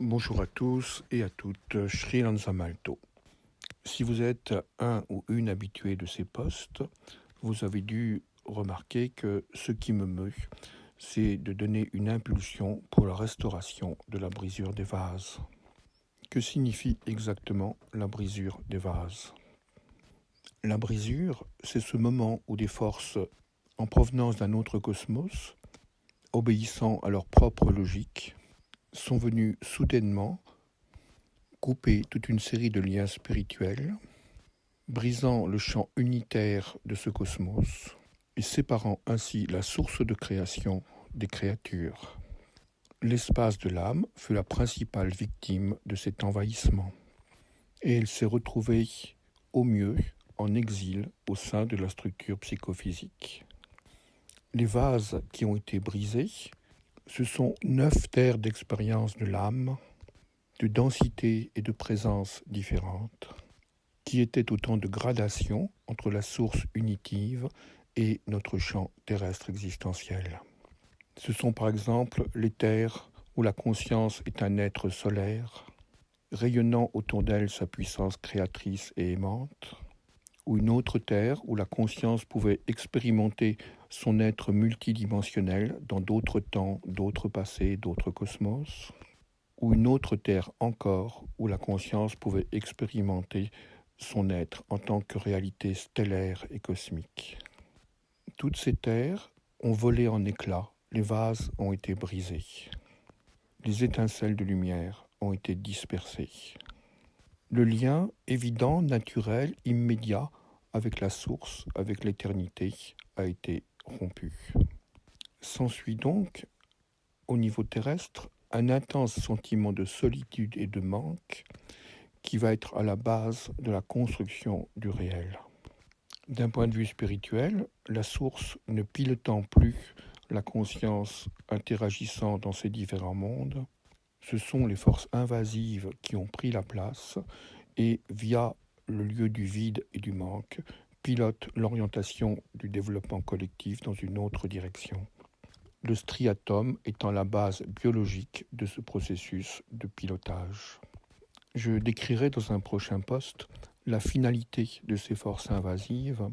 Bonjour à tous et à toutes, Sri Lanza Malto. Si vous êtes un ou une habitué de ces postes, vous avez dû remarquer que ce qui me meut, c'est de donner une impulsion pour la restauration de la brisure des vases. Que signifie exactement la brisure des vases ? La brisure, c'est ce moment où des forces en provenance d'un autre cosmos, obéissant à leur propre logique, sont venues soudainement couper toute une série de liens spirituels, brisant le champ unitaire de ce cosmos et séparant ainsi la source de création des créatures. L'espace de l'âme fut la principale victime de cet envahissement, et elle s'est retrouvée au mieux en exil au sein de la structure psychophysique. Les vases qui ont été brisés, ce sont 9 terres d'expérience de l'âme, de densité et de présence différentes, qui étaient autant de gradations entre la source unitive et notre champ terrestre existentiel. Ce sont par exemple les terres où la conscience est un être solaire, rayonnant autour d'elle sa puissance créatrice et aimante, ou une autre terre où la conscience pouvait expérimenter son être multidimensionnel dans d'autres temps, d'autres passés, d'autres cosmos, ou une autre terre encore où la conscience pouvait expérimenter son être en tant que réalité stellaire et cosmique. Toutes ces terres ont volé en éclats, les vases ont été brisés, les étincelles de lumière ont été dispersées. Le lien évident, naturel, immédiat avec la source, avec l'éternité, a été rompu. S'ensuit donc, au niveau terrestre, un intense sentiment de solitude et de manque qui va être à la base de la construction du réel. D'un point de vue spirituel, la source ne pilotant plus la conscience interagissant dans ces différents mondes, ce sont les forces invasives qui ont pris la place et, via le lieu du vide et du manque, pilotent l'orientation du développement collectif dans une autre direction. Le striatum étant la base biologique de ce processus de pilotage. Je décrirai dans un prochain post la finalité de ces forces invasives,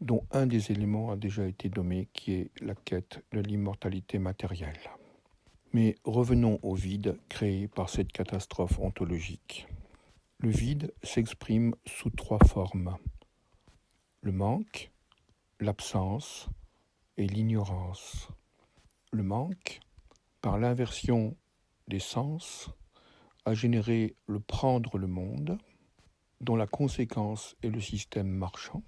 dont un des éléments a déjà été nommé, qui est la quête de l'immortalité matérielle. Mais revenons au vide créé par cette catastrophe ontologique. Le vide s'exprime sous 3 formes. Le manque, l'absence et l'ignorance. Le manque, par l'inversion des sens, a généré le prendre le monde, dont la conséquence est le système marchand.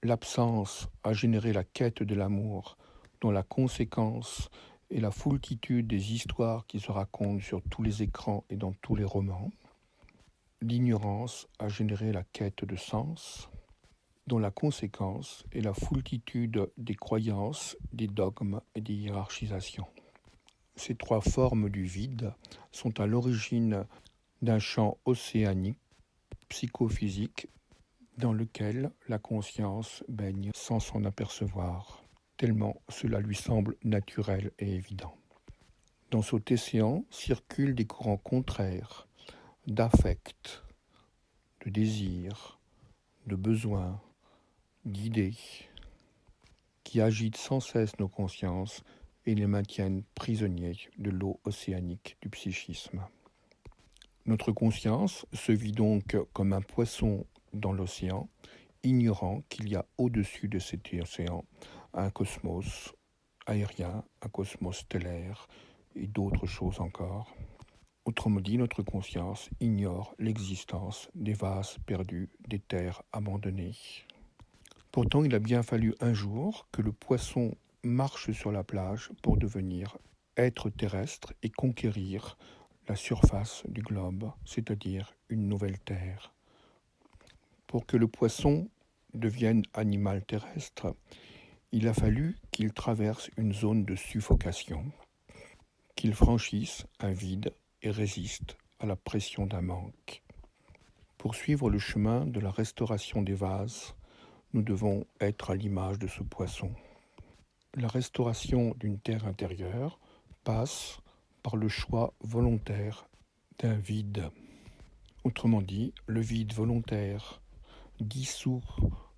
L'absence a généré la quête de l'amour, dont la conséquence est la foultitude des histoires qui se racontent sur tous les écrans et dans tous les romans. L'ignorance a généré la quête de sens, dont la conséquence est la foultitude des croyances, des dogmes et des hiérarchisations. Ces 3 formes du vide sont à l'origine d'un champ océanique, psychophysique, dans lequel la conscience baigne sans s'en apercevoir, tellement cela lui semble naturel et évident. Dans cet océan circulent des courants contraires, d'affect, de désir, de besoin, d'idées, qui agitent sans cesse nos consciences et les maintiennent prisonniers de l'eau océanique du psychisme. Notre conscience se vit donc comme un poisson dans l'océan, ignorant qu'il y a au-dessus de cet océan un cosmos aérien, un cosmos stellaire et d'autres choses encore. Autrement dit, notre conscience ignore l'existence des vases perdus, des terres abandonnées. Pourtant, il a bien fallu un jour que le poisson marche sur la plage pour devenir être terrestre et conquérir la surface du globe, c'est-à-dire une nouvelle terre. Pour que le poisson devienne animal terrestre, il a fallu qu'il traverse une zone de suffocation, qu'il franchisse un vide et résiste à la pression d'un manque. Pour suivre le chemin de la restauration des vases, nous devons être à l'image de ce poisson. La restauration d'une terre intérieure passe par le choix volontaire d'un vide. Autrement dit, le vide volontaire dissout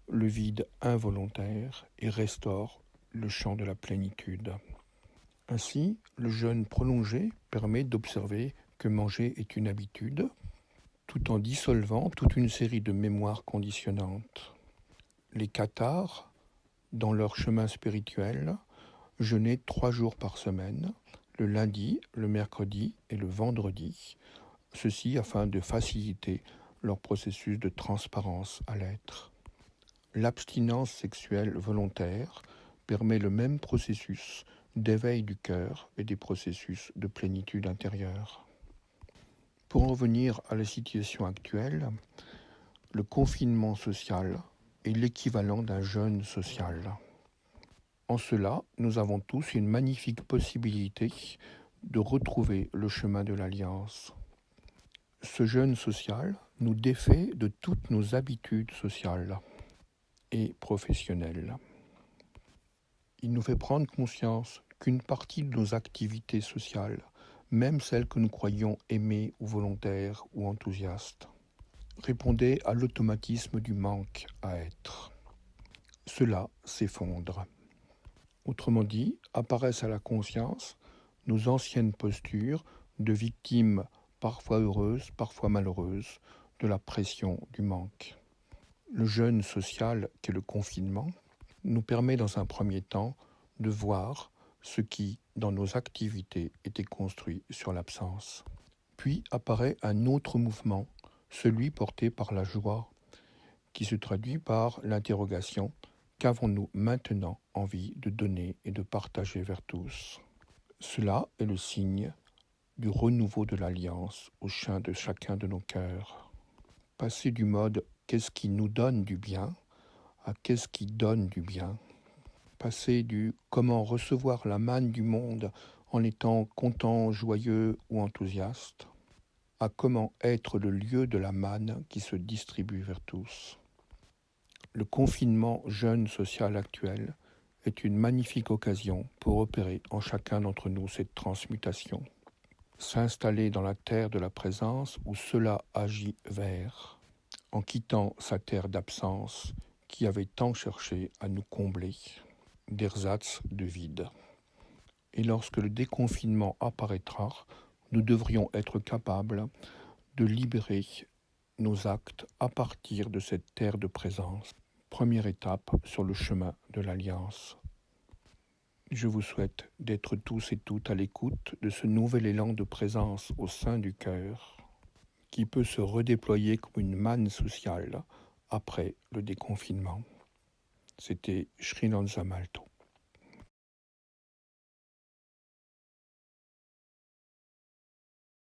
le vide involontaire et restaure le champ de la plénitude. Ainsi, le jeûne prolongé permet d'observer que manger est une habitude, tout en dissolvant toute une série de mémoires conditionnantes. Les cathares, dans leur chemin spirituel, jeûnaient 3 jours par semaine, le lundi, le mercredi et le vendredi, ceci afin de faciliter leur processus de transparence à l'être. L'abstinence sexuelle volontaire permet le même processus d'éveil du cœur et des processus de plénitude intérieure. Pour en revenir à la situation actuelle, le confinement social est l'équivalent d'un jeûne social. En cela, nous avons tous une magnifique possibilité de retrouver le chemin de l'alliance. Ce jeûne social nous défait de toutes nos habitudes sociales et professionnelles. Il nous fait prendre conscience qu'une partie de nos activités sociales, même celles que nous croyions aimées ou volontaires ou enthousiastes, répondaient à l'automatisme du manque à être. Cela s'effondre. Autrement dit, apparaissent à la conscience nos anciennes postures de victimes parfois heureuses, parfois malheureuses, de la pression du manque. Le jeûne social qu'est le confinement nous permet dans un premier temps de voir ce qui, dans nos activités, était construit sur l'absence. Puis apparaît un autre mouvement, celui porté par la joie, qui se traduit par l'interrogation « Qu'avons-nous maintenant envie de donner et de partager vers tous ?» Cela est le signe du renouveau de l'alliance au sein de chacun de nos cœurs. Passer du mode « qu'est-ce qui nous donne du bien ?» à « qu'est-ce qui donne du bien ?» Passer du « comment recevoir la manne du monde en étant content, joyeux ou enthousiaste ?» à « comment être le lieu de la manne qui se distribue vers tous ?» Le confinement jeûne social actuel est une magnifique occasion pour opérer en chacun d'entre nous cette transmutation. S'installer dans la terre de la présence où cela agit vers, en quittant sa terre d'absence qui avait tant cherché à nous combler d'ersatz de vide. Et lorsque le déconfinement apparaîtra, nous devrions être capables de libérer nos actes à partir de cette terre de présence. Première étape sur le chemin de l'Alliance. Je vous souhaite d'être tous et toutes à l'écoute de ce nouvel élan de présence au sein du cœur qui peut se redéployer comme une manne sociale après le déconfinement. C'était Sri Lanza Malto.